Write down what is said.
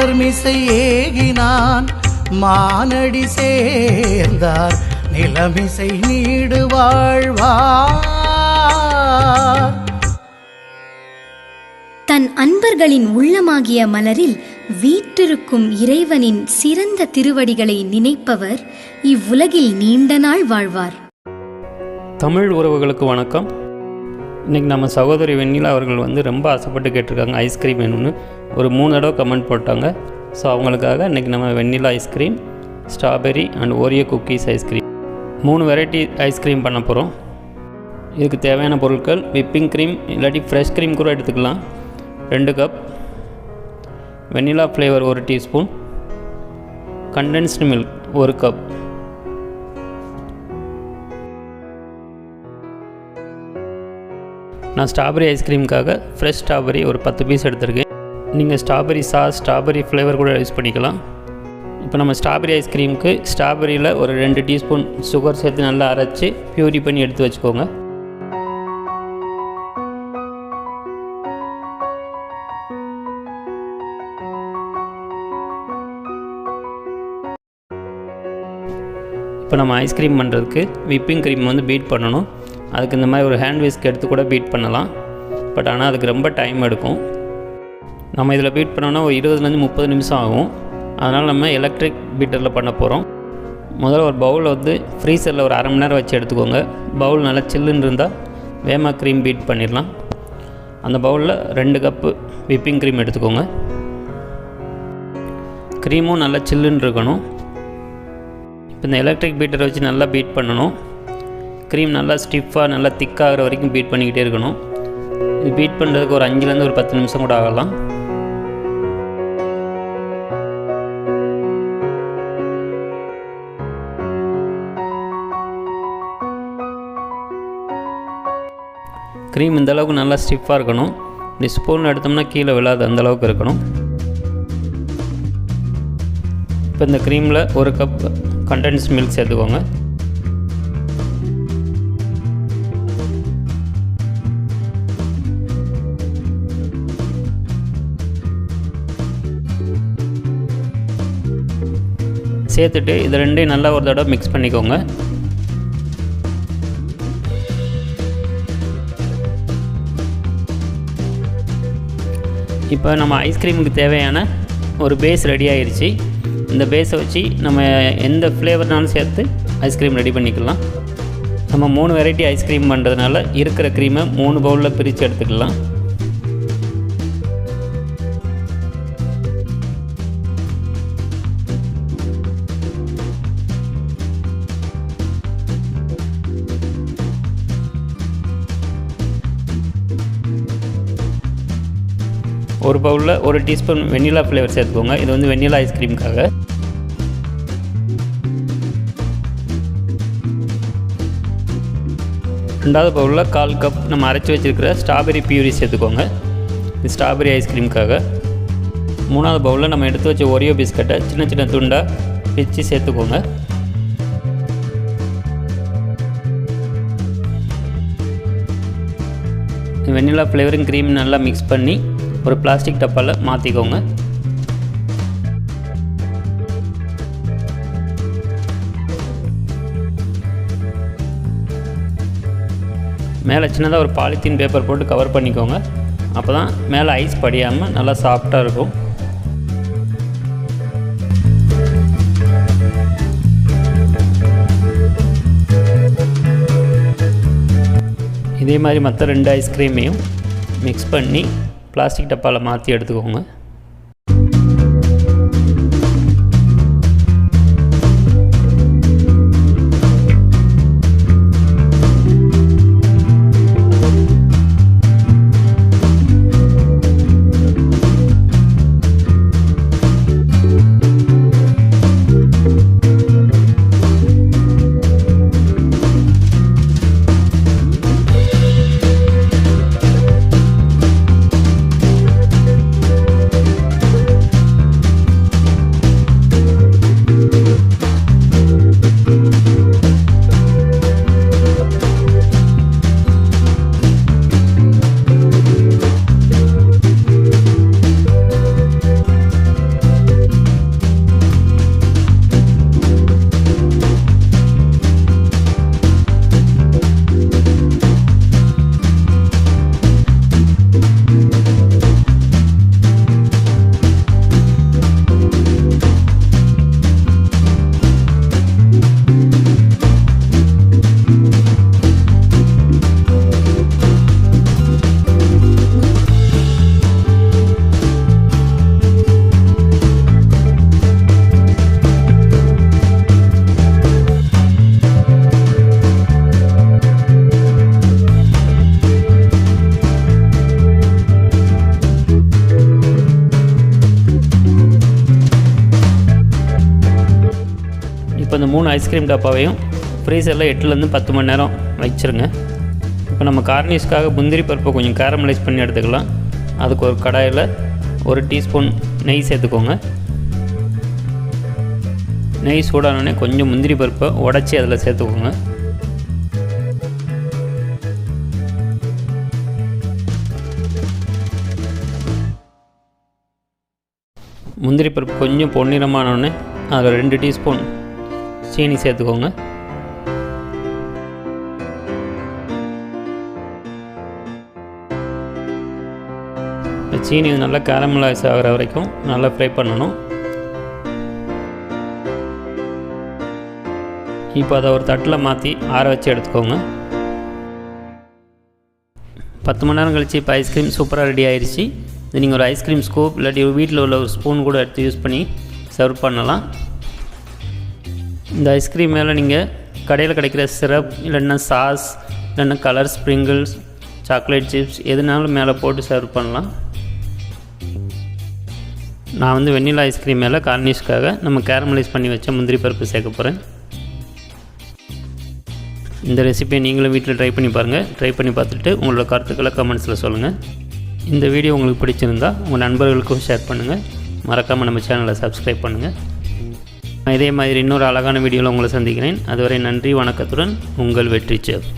மலர்மிசை ஏகினான் மானடி சேர்ந்தார் நிலமிசை நீடு வாழ்வார். தன் அன்பர்களின் உள்ளமாகிய மலரில் வீற்றிருக்கும் இறைவனின் சிறந்த திருவடிகளை நினைப்பவர் இவ்வுலகில் நீண்ட நாள் வாழ்வார். தமிழ் உறவுகளுக்கு வணக்கம். இன்றைக்கி நம்ம சகோதரி வெண்ணிலா அவர்கள் ரொம்ப ஆசைப்பட்டு கேட்டிருக்காங்க ஐஸ்கிரீம் வேணும்னு. ஒரு 3 தடவை கமெண்ட் போட்டாங்க. ஸோ அவங்களுக்காக இன்றைக்கி நம்ம vanilla ice cream, strawberry and Oreo cookies ice cream 3 variety ice cream பண்ண போகிறோம். இதுக்கு தேவையான பொருட்கள் விப்பிங் க்ரீம் இல்லாட்டி ஃப்ரெஷ் க்ரீம் கூட எடுத்துக்கலாம் 2 cup, vanilla flavour 1 teaspoon, condensed milk 1 cup. நான் ஸ்ட்ராபெரி ஐஸ்கிரீமுக்காக ஃப்ரெஷ் ஸ்ட்ராபெரி ஒரு 10 பீஸ் எடுத்திருக்கேன். நீங்கள் ஸ்ட்ராபெரி சாஸ், ஸ்ட்ராபெரி ஃப்ளேவர் கூட யூஸ் பண்ணிக்கலாம். இப்போ நம்ம ஸ்ட்ராபெரி ஐஸ்கிரீமுக்கு ஸ்ட்ராபெரியில் ஒரு 2 டீஸ்பூன் சுகர் சேர்த்து நல்லா அரைச்சி பியூரி பண்ணி எடுத்து வச்சுக்கோங்க. இப்போ நம்ம ஐஸ்கிரீம் பண்ணுறதுக்கு விப்பிங் க்ரீம் பீட் பண்ணணும். அதுக்கு இந்த மாதிரி ஒரு ஹேண்ட் விஸ்க் எடுத்து கூட பீட் பண்ணலாம். பட் ஆனால் அதுக்கு ரொம்ப டைம் எடுக்கும். நம்ம இதில் பீட் பண்ணோன்னா ஒரு 20 30 நிமிஷம் ஆகும். அதனால் நம்ம எலக்ட்ரிக் பீட்டரில் பண்ண போகிறோம். முதல்ல ஒரு பவுலில் ஃப்ரீசரில் ஒரு 1/2 மணி நேரம் வச்சு எடுத்துக்கோங்க. பவுல் நல்லா சில்லுன்னு இருந்தால் வேமா க்ரீம் பீட் பண்ணிடலாம். அந்த பவுலில் 2 கப்பு விப்பிங் க்ரீம் எடுத்துக்கோங்க. க்ரீமும் நல்லா சில்லுன்னு இருக்கணும். இப்போ இந்த எலக்ட்ரிக் பீட்டரை வச்சு நல்லா பீட் பண்ணணும். க்ரீம் நல்லா ஸ்டிஃபாக நல்லா திக்காகிற வரைக்கும் பீட் பண்ணிக்கிட்டே இருக்கணும். இது பீட் பண்ணுறதுக்கு ஒரு 5லேருந்து ஒரு 10 நிமிஷம் கூட ஆகலாம். க்ரீம் இந்தளவுக்கு நல்லா ஸ்டிஃபாக இருக்கணும். இப்படி ஸ்பூன் எடுத்தோம்னா கீழே விழாது, அந்தளவுக்கு இருக்கணும். இப்போ இந்த க்ரீமில் 1 கப் கண்டென்ஸ்ட் மில்க் சேர்த்துக்கோங்க. சேர்த்துட்டு இது ரெண்டையும் நல்லா ஒரு தடவை மிக்ஸ் பண்ணிக்கோங்க. இப்போ நம்ம ஐஸ்கிரீமுக்கு தேவையான ஒரு பேஸ் ரெடி ஆகிடுச்சு. இந்த பேஸை வச்சு நம்ம எந்த ஃப்ளேவர்னாலும் சேர்த்து ஐஸ்கிரீம் ரெடி பண்ணிக்கலாம். நம்ம 3 வெரைட்டி ஐஸ்கிரீம் பண்ணுறதுனால இருக்கிற க்ரீமை 3 பவுலில் பிரித்து எடுத்துக்கலாம். ஒரு பவுலில் 1 டீஸ்பூன் வெண்ணிலா ஃப்ளேவர் சேர்த்துக்கோங்க. இது வெண்ணிலா ஐஸ்கிரீமுக்காக. ரெண்டாவது பவுலில் 1/4 கப் நம்ம அரைச்சி வச்சுருக்கிற ஸ்ட்ராபெரி பியூரி சேர்த்துக்கோங்க. இது ஸ்ட்ராபெரி ஐஸ்கிரீமுக்காக. 3வது பவுலில் நம்ம எடுத்து வச்ச ஒரியோ பிஸ்கட்டை சின்ன சின்ன துண்டாக பிச்சு சேர்த்துக்கோங்க. வெண்ணிலா ஃப்ளேவரும் க்ரீம் நல்லா மிக்ஸ் பண்ணி ஒரு பிளாஸ்டிக் டப்பாவில் மாற்றிக்கோங்க. மேலே சின்னதாக ஒரு பாலித்தீன் பேப்பர் போட்டு கவர் பண்ணிக்கோங்க. அப்போ தான் மேலே ஐஸ் படியாமல் நல்லா சாஃப்டாக இருக்கும். இதே மாதிரி மற்ற 2 ஐஸ்கிரீமையும் மிக்ஸ் பண்ணி பிளாஸ்டிக் டப்பாவில் மாற்றி எடுத்துக்கோங்க. 3 ஐஸ்கிரீம் டப்பாவையும் ஃப்ரீசரில் 8லேருந்து 10 மணி நேரம் வச்சுருங்க. இப்போ நம்ம கார்னிஷ்காக முந்திரி பருப்பை கொஞ்சம் கேரமலைஸ் பண்ணி எடுத்துக்கலாம். அதுக்கு ஒரு கடாயில் 1 டீஸ்பூன் நெய் சேர்த்துக்கோங்க. நெய் சூடானோடனே கொஞ்சம் முந்திரி பருப்பை உடச்சி அதில் சேர்த்துக்கோங்க. முந்திரி பருப்பு கொஞ்சம் பொன்னிறமானோடனே அதில் 2 டீஸ்பூன் சீனி சேர்த்துக்கோங்க. சீனி நல்லா கேரமலைஸ் ஆகிற வரைக்கும் நல்லா ஃப்ரை பண்ணணும். இப்போ அதை ஒரு தட்டில் மாற்றி ஆற வச்சு எடுத்துக்கோங்க. 10 மணி நேரம் கழித்து இப்போ ஐஸ்கிரீம் சூப்பராக ரெடி ஆயிடுச்சு. இது நீங்கள் ஒரு ஐஸ்கிரீம் ஸ்கூப் இல்லாட்டி வீட்டில் உள்ள ஒரு ஸ்பூன் கூட எடுத்து யூஸ் பண்ணி சர்வ் பண்ணலாம். இந்த ஐஸ்கிரீம் மேலே நீங்கள் கடையில் கிடைக்கிற சிரப் இல்லைன்னா சாஸ் இல்லைன்னா கலர் ஸ்ப்ரிங்கிள்ஸ் சாக்லேட் சிப்ஸ் எதுனாலும் மேலே போட்டு சர்வ் பண்ணலாம். நான் வந்து வெண்ணிலா ஐஸ்கிரீம் மேலே கார்னிஷ்காக நம்ம கேரமலைஸ் பண்ணி வச்ச முந்திரி பருப்பு சேர்க்க போகிறேன். இந்த ரெசிபியை நீங்களும் வீட்டில் ட்ரை பண்ணி பாருங்கள். ட்ரை பண்ணி பார்த்துட்டு உங்களோட கருத்துக்களை கமெண்ட்ஸில் சொல்லுங்கள். இந்த வீடியோ உங்களுக்கு பிடிச்சிருந்தால் உங்கள் நண்பர்களுக்கும் ஷேர் பண்ணுங்கள். மறக்காமல் நம்ம சேனலை சப்ஸ்கிரைப் பண்ணுங்கள். இதே மாதிரி இன்னொரு அழகான வீடியோவில் உங்களை சந்திக்கிறேன். அதுவரை நன்றி, வணக்கத்துடன் உங்கள் வெற்றி செஃப்.